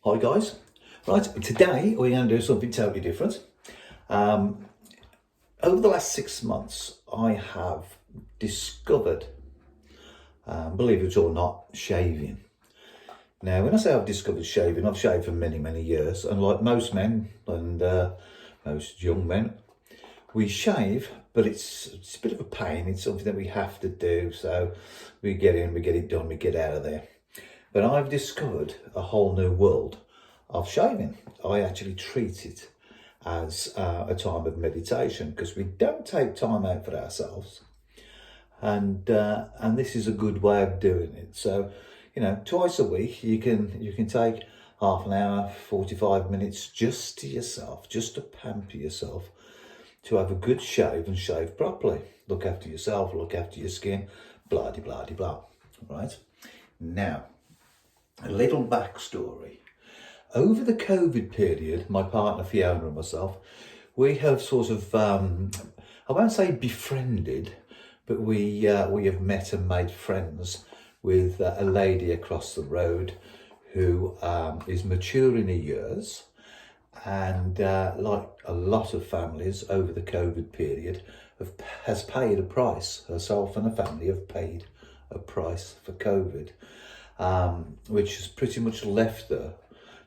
Hi guys. Right, today we're going to do something totally different. Um, Over the last 6 months, I have discovered, believe it or not, shaving. Now, when I say I've discovered shaving, I've shaved for many, many years, and like most men and most young men, we shave, but it's a bit of a pain. It's something that we have to do, so we get in, we get it done, we get out of there. But I've discovered a whole new world of shaving. I actually treat it as a time of meditation because we don't take time out for ourselves, and this is a good way of doing it. So, twice a week you can take half an hour, 45 minutes just to yourself, just to pamper yourself, to have a good shave and shave properly. Look after yourself, look after your skin, blah de blah de blah. Right now, a little backstory. Over the COVID period, my partner Fiona and myself, we have sort of, I won't say befriended, but we have met and made friends with a lady across the road who is mature in her years, and like a lot of families over the COVID period, has paid a price. Herself and her family have paid a price for COVID, which has pretty much left her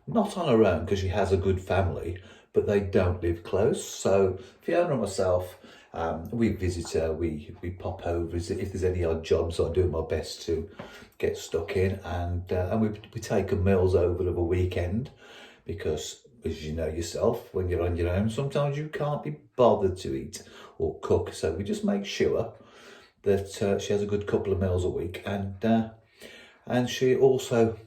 not on her own because she has a good family, but they don't live close. So Fiona and myself, we visit her, we pop over. If there's any odd jobs, I do my best to get stuck in, and we take her meals over of a weekend because, as you know yourself, when you're on your own, sometimes you can't be bothered to eat or cook. So we just make sure that she has a good couple of meals a week, and she also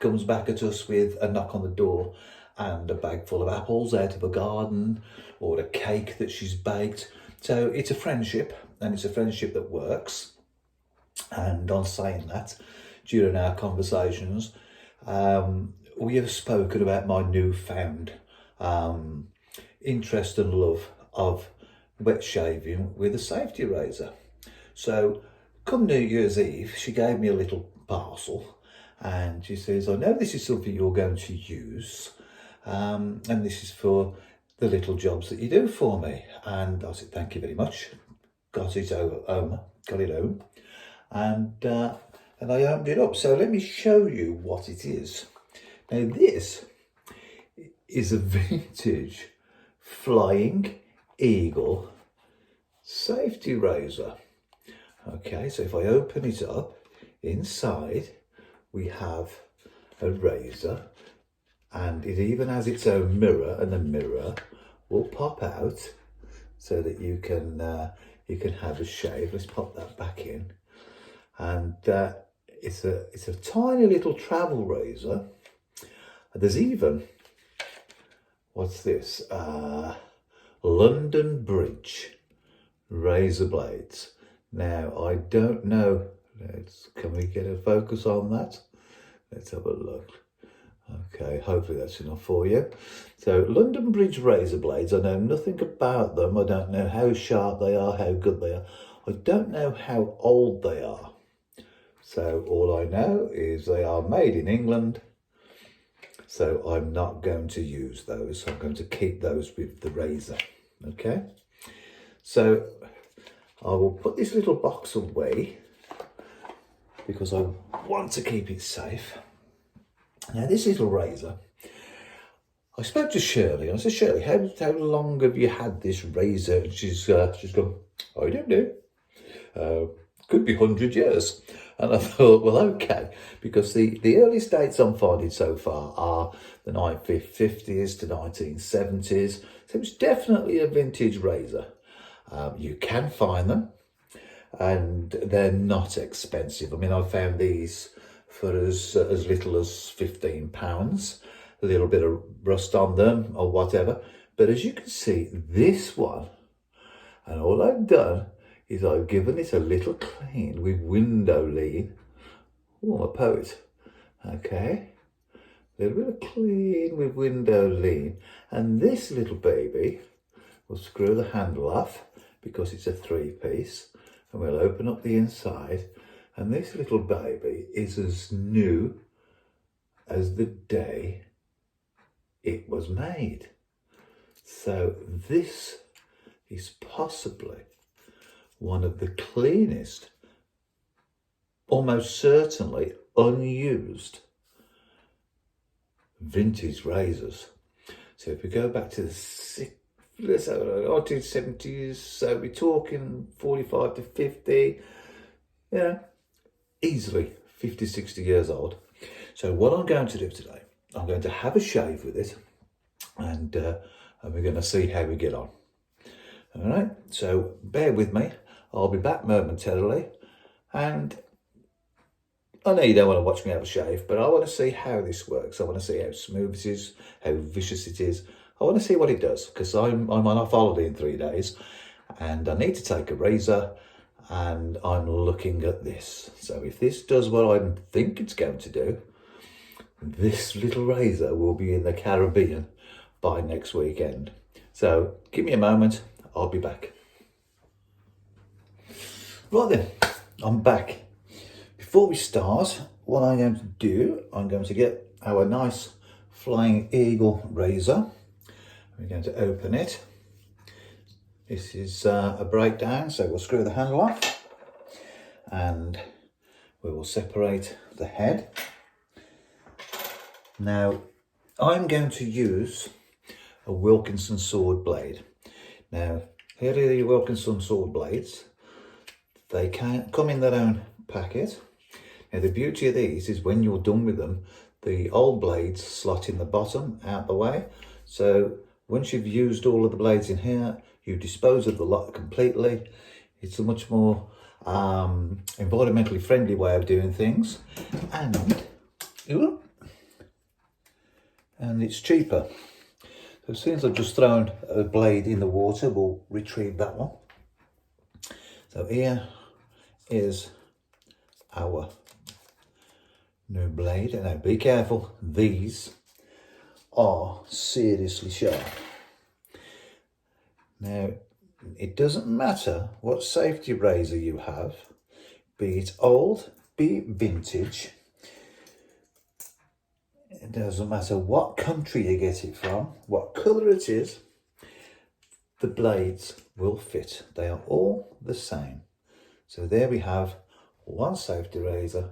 comes back at us with a knock on the door and a bag full of apples out of a garden or a cake that she's baked. So it's a friendship, and it's a friendship that works. And on saying that, during our conversations, we have spoken about my newfound interest and love of wet shaving with a safety razor. So come New Year's Eve, she gave me a little parcel, and she says, I know this is something you're going to use, and this is for the little jobs that you do for me. And I said, thank you very much. Got it home, and I opened it up. So let me show you what it is. Now this is a vintage Flying Eagle safety razor. Okay, so if I open it up, inside we have a razor, and it even has its own mirror, and the mirror will pop out so that you can have a shave. Let's pop that back in, and it's a tiny little travel razor. There's even, what's this? London Bridge razor blades. Now, I don't know, can we get a focus on that? Let's have a look. Okay, hopefully that's enough for you. So, London Bridge razor blades, I know nothing about them. I don't know how sharp they are, how good they are. I don't know how old they are. So, all I know is they are made in England. So, I'm not going to use those. I'm going to keep those with the razor. Okay? So, I will put this little box away because I want to keep it safe. Now, this little razor, I spoke to Shirley, and I said, Shirley, how long have you had this razor? And she's gone, I don't know. Could be 100 years. And I thought, well, okay, because the earliest dates I'm finding so far are the 1950s to 1970s. So it's definitely a vintage razor. You can find them, and they're not expensive. I mean, I found these for as little as £15, a little bit of rust on them or whatever. But as you can see, this one, and all I've done is I've given it a little clean with window lean. Oh, I'm a poet. Okay. A little bit of clean with window lean. And this little baby, we'll screw the handle off because it's a 3-piece, and we'll open up the inside, and this little baby is as new as the day it was made. So this is possibly one of the cleanest, almost certainly unused vintage razors. So if we go back to the 1970s, so we're talking 45 to 50, easily 50, 60 years old. So what I'm going to do today, I'm going to have a shave with it, and we're going to see how we get on. All right, so bear with me. I'll be back momentarily, and I know you don't want to watch me have a shave, but I want to see how this works. I want to see how smooth it is, how vicious it is. I want to see what it does, because I'm on off holiday in 3 days, and I need to take a razor, and I'm looking at this. So if this does what I think it's going to do, this little razor will be in the Caribbean by next weekend. So give me a moment, I'll be back. Right then, I'm back. Before we start, what I'm going to do, I'm going to get our nice Flying Eagle razor. We're going to open it. This is a breakdown, so we'll screw the handle off and we will separate the head. Now, I'm going to use a Wilkinson sword blade. Now, here are the Wilkinson sword blades. They can come in their own packet. Now, the beauty of these is when you're done with them, the old blades slot in the bottom, out the way. So once you've used all of the blades in here, you dispose of the lot completely. It's a much more environmentally friendly way of doing things, and it's cheaper. So as soon as I've just thrown a blade in the water, we'll retrieve that one. So here is our new blade. Now be careful, these are seriously sharp. Now, it doesn't matter what safety razor you have, be it old, be it vintage. It doesn't matter what country you get it from, what colour it is, the blades will fit. They are all the same. So there we have one safety razor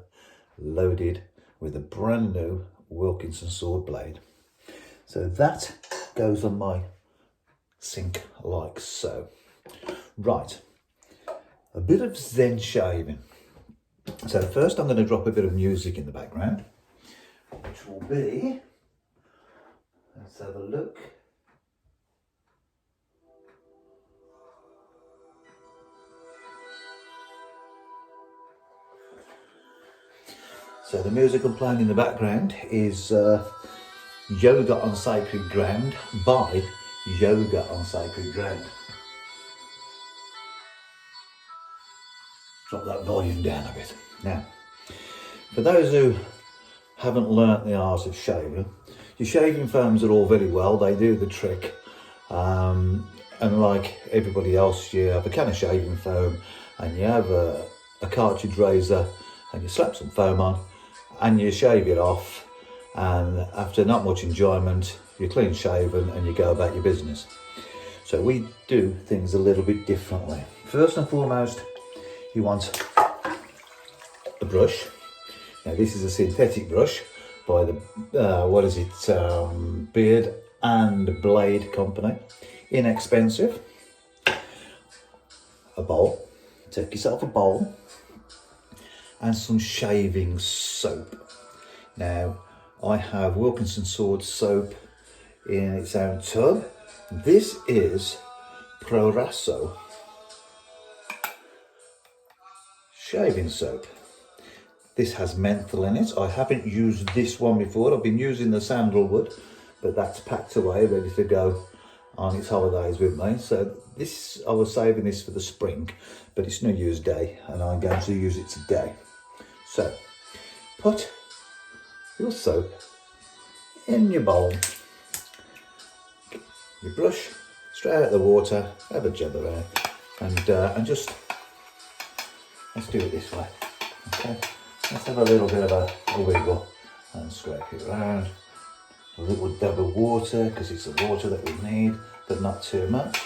loaded with a brand new Wilkinson sword blade. So that goes on my sink like so. Right, a bit of Zen shaving. So first I'm going to drop a bit of music in the background, which will be, let's have a look. So the music I'm playing in the background is Yoga on Sacred Ground by Yoga on Sacred Ground. Drop that volume down a bit. Now, for those who haven't learnt the art of shaving, your shaving foams are all very well, they do the trick. And like everybody else, you have a can of shaving foam and you have a cartridge razor and you slap some foam on and you shave it off, and after not much enjoyment, you're clean shaven and you go about your business. So we do things a little bit differently. First and foremost, you want a brush. Now this is a synthetic brush by the, Beard and Blade Company. Inexpensive. A bowl. Take yourself a bowl and some shaving soap. Now I have Wilkinson Sword soap in its own tub. This is Proraso shaving soap. This has menthol in it. I haven't used this one before. I've been using the sandalwood, but that's packed away, ready to go on its holidays with me. So this, I was saving this for the spring, but it's New Year's Day and I'm going to use it today. So put your soap in your bowl, your brush straight out of the water, have a jab around, and just, let's do it this way. Okay, let's have a little bit of a wiggle and scrape it around. A little dab of water, because it's the water that we need, but not too much.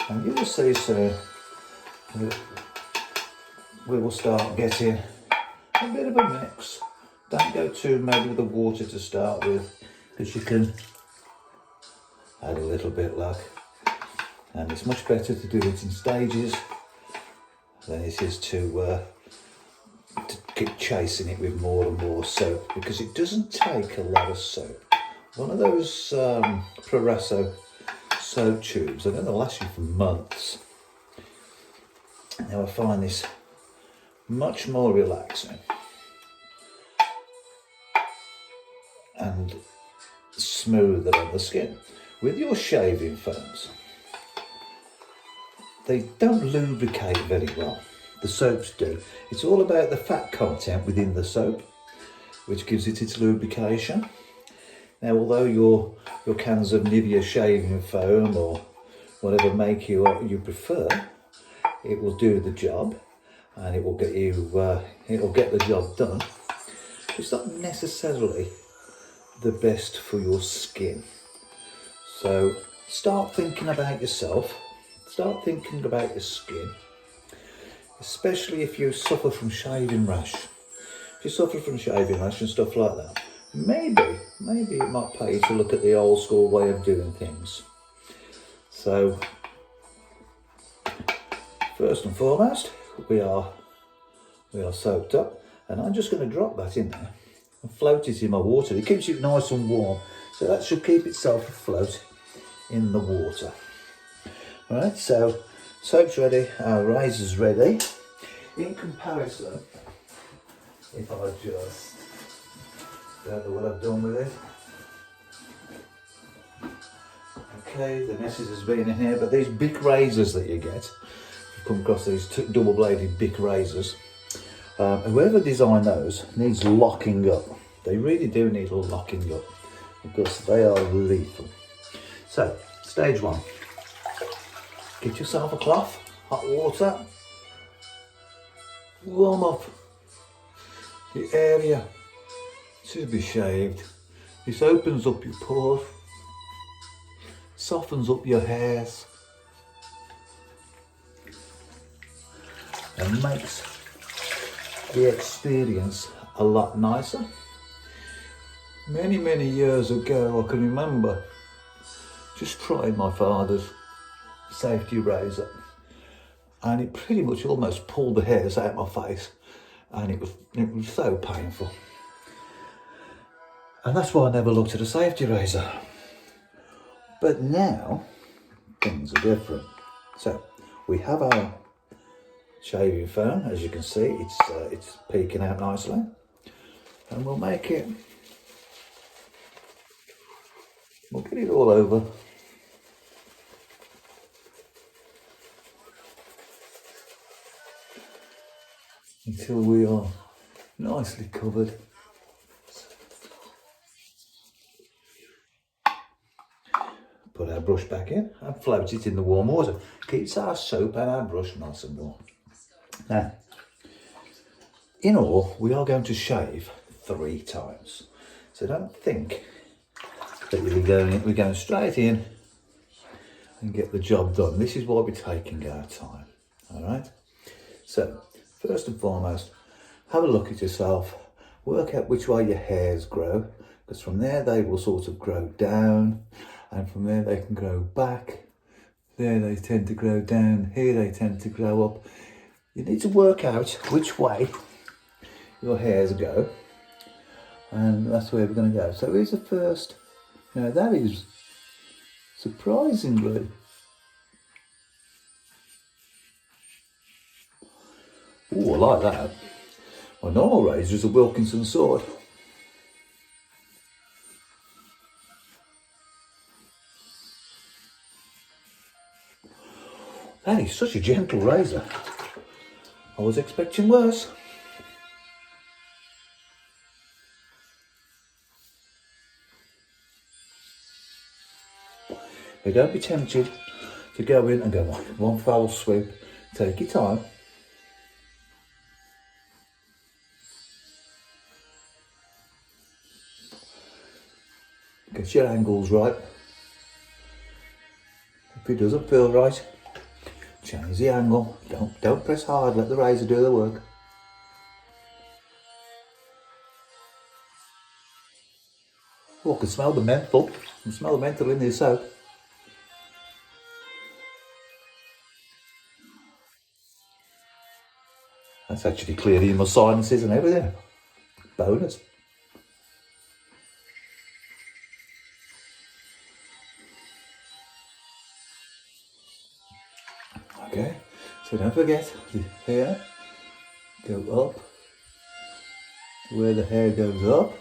And you will see soon that we will start getting a bit of a mix. Don't go too mad with the water to start with, because you can add a little bit, like. And it's much better to do it in stages than it is to keep chasing it with more and more soap, because it doesn't take a lot of soap. One of those Proraso soap tubes are going to last you for months. Now I find this much more relaxing and smoother on the skin. With your shaving foams, they don't lubricate very well. The soaps do. It's all about the fat content within the soap, which gives it its lubrication. Now, although your cans of Nivea shaving foam or whatever make you prefer, it will do the job, and it will get the job done. It's not necessarily the best for your skin. So start thinking about yourself. Start thinking about your skin, especially if you suffer from shaving rash. If you suffer from shaving rash and stuff like that, maybe it might pay you to look at the old school way of doing things. So first and foremost, we are soaked up, and I'm just going to drop that in there and float it in my water. It keeps it nice and warm, so that should keep itself afloat in the water. Alright, so soap's ready, our razor's ready. In comparison, if I just don't know what I've done with it. Okay, the message has been in here, but these big razors that you get, you've come across these double-bladed big razors. Whoever designed those needs locking up. They really do need locking up, because they are lethal. So, stage one. Get yourself a cloth, hot water, warm up the area to be shaved. This opens up your pores, softens up your hairs, and makes the experience a lot nicer. Many years ago, I can remember just trying my father's safety razor, and it pretty much almost pulled the hairs out of my face, and it was so painful. And that's why I never looked at a safety razor. But now things are different. So we have our shaving foam, as you can see, it's peeking out nicely, and we'll get it all over. Until we are nicely covered. Put our brush back in and float it in the warm water. Keeps our soap and our brush nice and warm. Now, in all, we are going to shave 3 times. So don't think that we're going straight in and get the job done. This is why we're taking our time. All right. So first and foremost, have a look at yourself. Work out which way your hairs grow, because from there they will sort of grow down, and from there they can grow back. There they tend to grow down, here they tend to grow up. You need to work out which way your hairs go, and that's where we're going to go. So here's the first. Now that is surprisingly I like that. My normal razor is a Wilkinson sword. That is such a gentle razor. I was expecting worse. Now don't be tempted to go in and go one foul swoop. Take your time. Get your angles right. If it doesn't feel right, change the angle. Don't press hard, let the razor do the work. Oh, I can smell the menthol. I can smell the menthol in this soap. That's actually clearing my sinuses and everything. Bonus. Okay, so don't forget the hair go up where the hair goes up.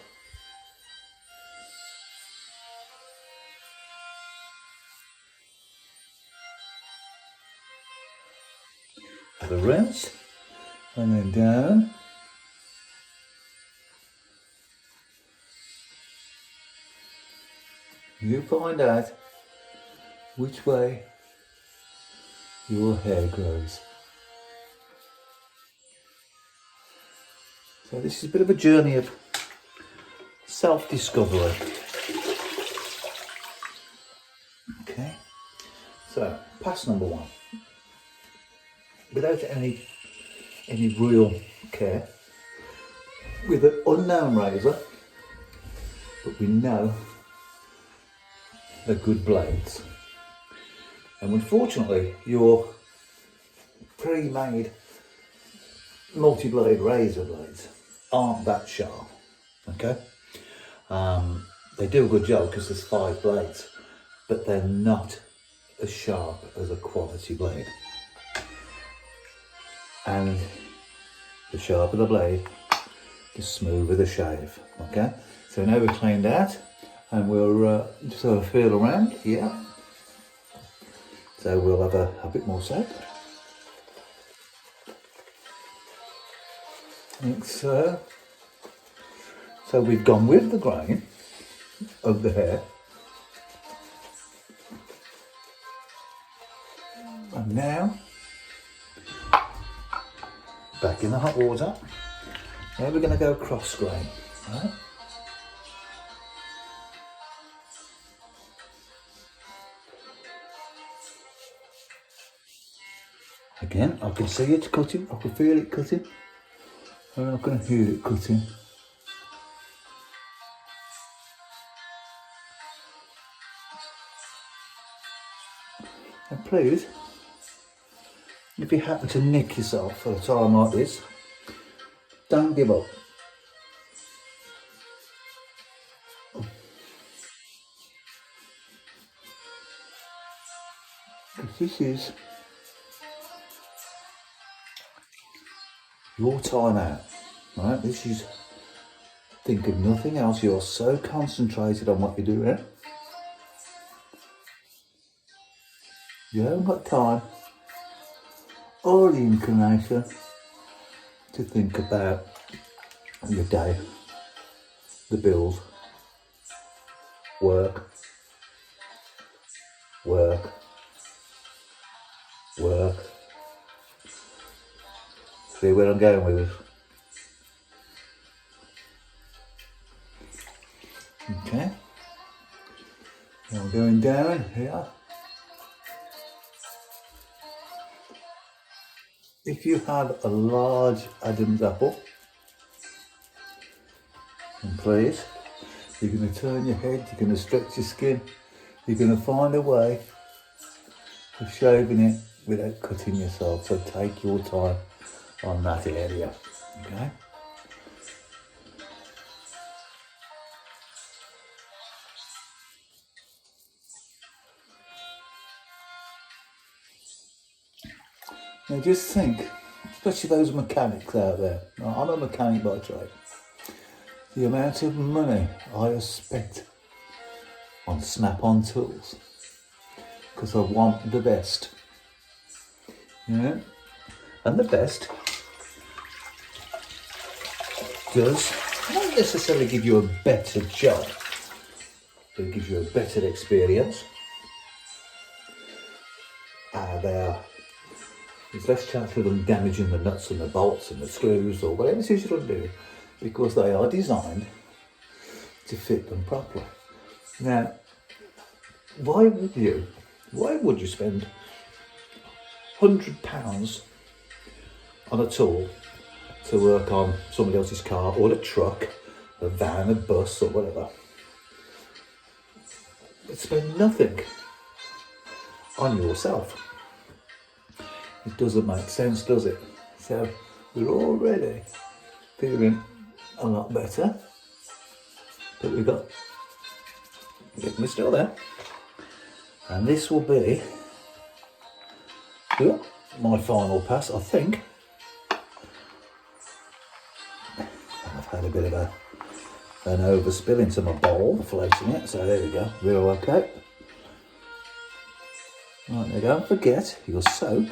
Have a rinse and then down. You find out which way your hair grows. So this is a bit of a journey of self-discovery. Okay, so pass number one. Without any real care, with an unknown razor, but we know they're good blades. And unfortunately, your pre-made multi-blade razor blades aren't that sharp, okay? They do a good job because there's 5 blades, but they're not as sharp as a quality blade. And the sharper the blade, the smoother the shave, okay? So now we've cleaned out, and we'll just have a feel around, yeah. So we'll have a bit more soap. Like so. So we've gone with the grain of the hair. And now, back in the hot water. Now we're going to go cross grain, right? Again, I can see it cutting, I can feel it cutting, and I can hear it cutting. And please, if you happen to nick yourself at a time like this, don't give up. Because this is your time out, right? This is, think of nothing else. You're so concentrated on what you're doing. You haven't got time or the inclination to think about your day, the bills, work, See where I'm going with this? Okay. Now we're going down here. If you have a large Adam's apple, and please, you're going to turn your head, you're going to stretch your skin, you're going to find a way of shaving it without cutting yourself. So take your time on that area, okay? Now just think, especially those mechanics out there. Now, I'm a mechanic by trade. The amount of money I have spent on snap-on tools because I want the best, you know? And the best does not necessarily give you a better job, but it gives you a better experience. There's less chance of them damaging the nuts and the bolts and the screws or whatever it is you're doing, because they are designed to fit them properly. Now, why would you spend £100 on a tool to work on somebody else's car or a truck, a van, a bus or whatever? But spend nothing on yourself. It doesn't make sense, does it? So we're already feeling a lot better, but we're still there. And this will be my final pass, I think. I've had a bit of an overspill into my bowl, floating it, so there we go, we're all okay. Right, now don't forget your soap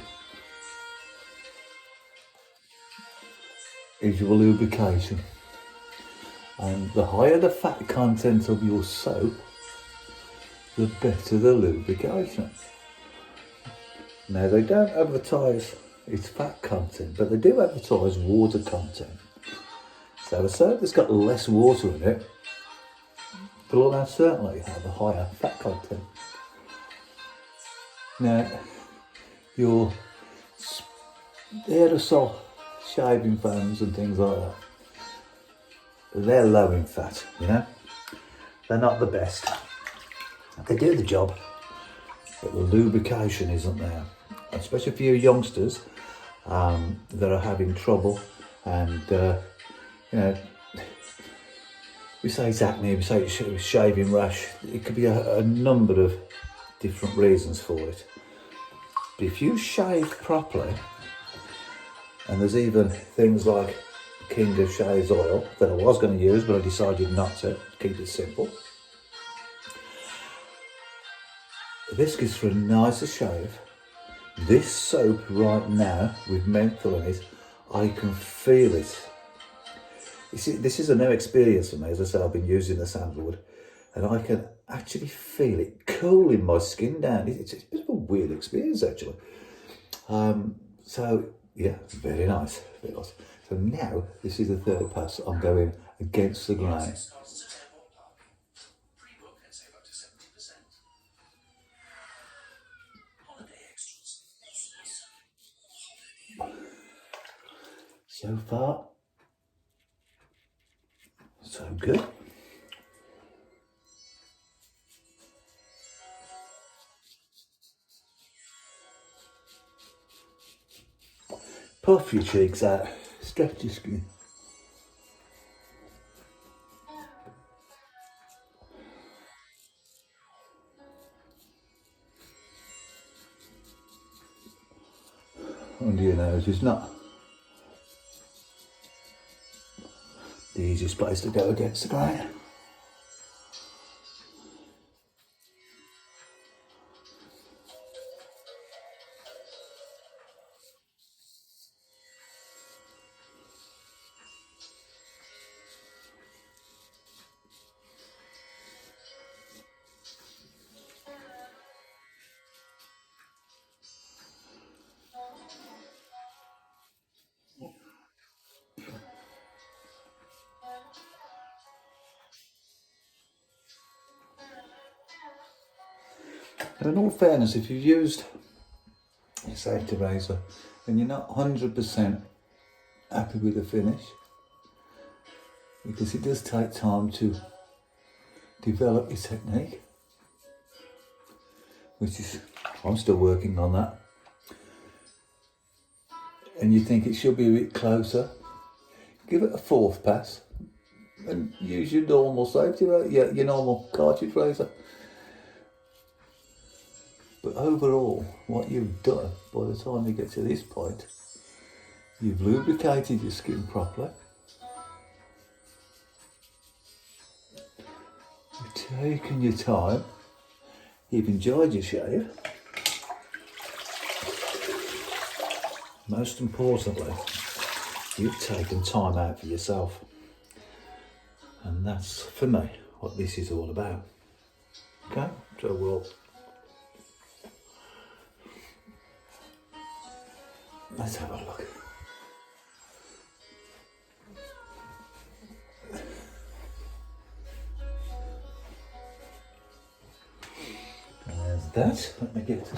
is your lubrication. And the higher the fat content of your soap, the better the lubrication. Now they don't advertise its fat content, but they do advertise water content. So the soap that's got less water in it will almost certainly have a higher fat content. Now, your aerosol shaving foams and things like that, they're low in fat, you know. They're not the best. They do the job, but the lubrication isn't there. Especially for you youngsters that are having trouble, and you know, we say it's acne, we say it's shaving rash. It could be a number of different reasons for it. But if you shave properly, and there's even things like King of Shaves oil that I was going to use, but I decided not to keep it simple. This gives for a nicer shave. This soap right now with menthol in it, I can feel it. You see, this is a new experience for me. As I say, I've been using the sandalwood, and I can actually feel it cooling my skin down. It's a bit of a weird experience, actually. So yeah, very nice, very nice. So now this is the third pass. I'm going against the grain. So far, so good. Puff your cheeks out, stretch your skin. Under your nose is not the easiest place to go against the grain. And in all fairness, if you've used a safety razor and you're not 100% happy with the finish, because it does take time to develop your technique, which is, I'm still working on that, and you think it should be a bit closer, give it a fourth pass and use your normal safety razor, your normal cartridge razor. But overall, what you've done by the time you get to this point, you've lubricated your skin properly, you've taken your time, you've enjoyed your shave. Most importantly, you've taken time out for yourself. And that's, for me, what this is all about. Okay, so let's have a look. that, let me get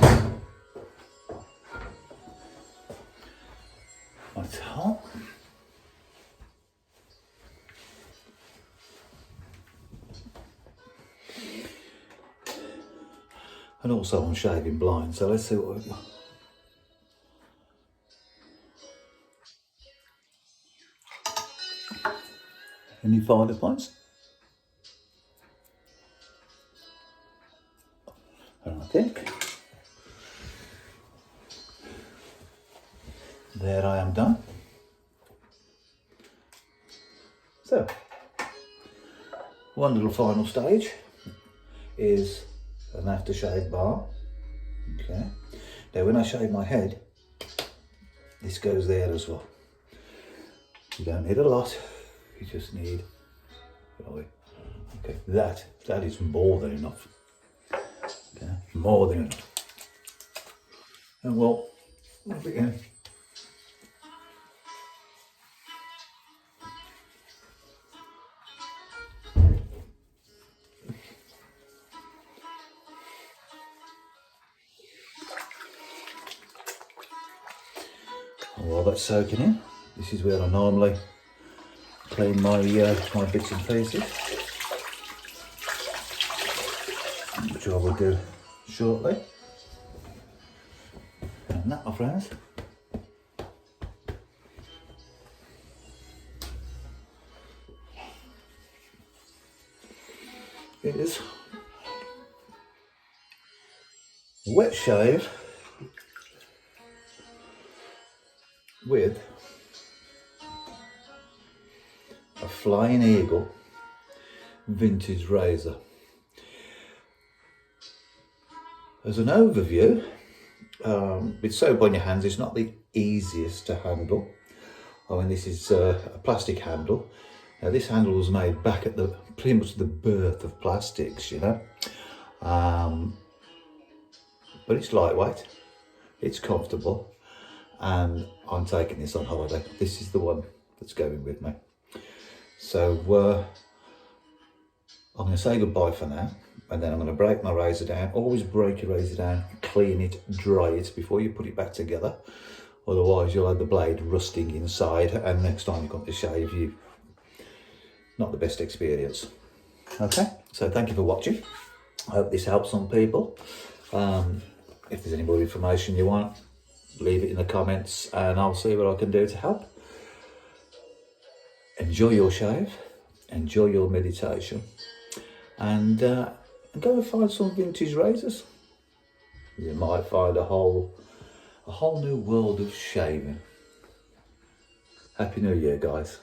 my towel. And also I'm shaving blind, so let's see what we've got. Any finer points? And I think there I am done. So, one little final stage is an aftershave bar. Okay. Now when I shave my head, this goes there as well. You don't need a lot, you just need, okay, that is more than enough. Okay, more than enough. And well, again, while that's soaking in, this is where I normally clean my my bits and pieces, which I will do shortly. And that, my friends, is wet shave with a Flying Eagle vintage razor. As an overview, with soap on your hands, it's not the easiest to handle. I mean, this is a plastic handle. Now, this handle was made back at the pretty much the birth of plastics, you know. But it's lightweight, it's comfortable, and I'm taking this on holiday. This is the one that's going with me. So I'm going to say goodbye for now, and then I'm going to break my razor down. Always break your razor down, clean it, dry it before you put it back together. Otherwise you'll have the blade rusting inside, and next time you come to shave, you not the best experience. Okay, so thank you for watching. I hope this helps some people. If there's any more information you want, leave it in the comments and I'll see what I can do to help. Enjoy your shave, enjoy your meditation, and go and find some vintage razors. You might find a whole new world of shaving. Happy New Year, guys.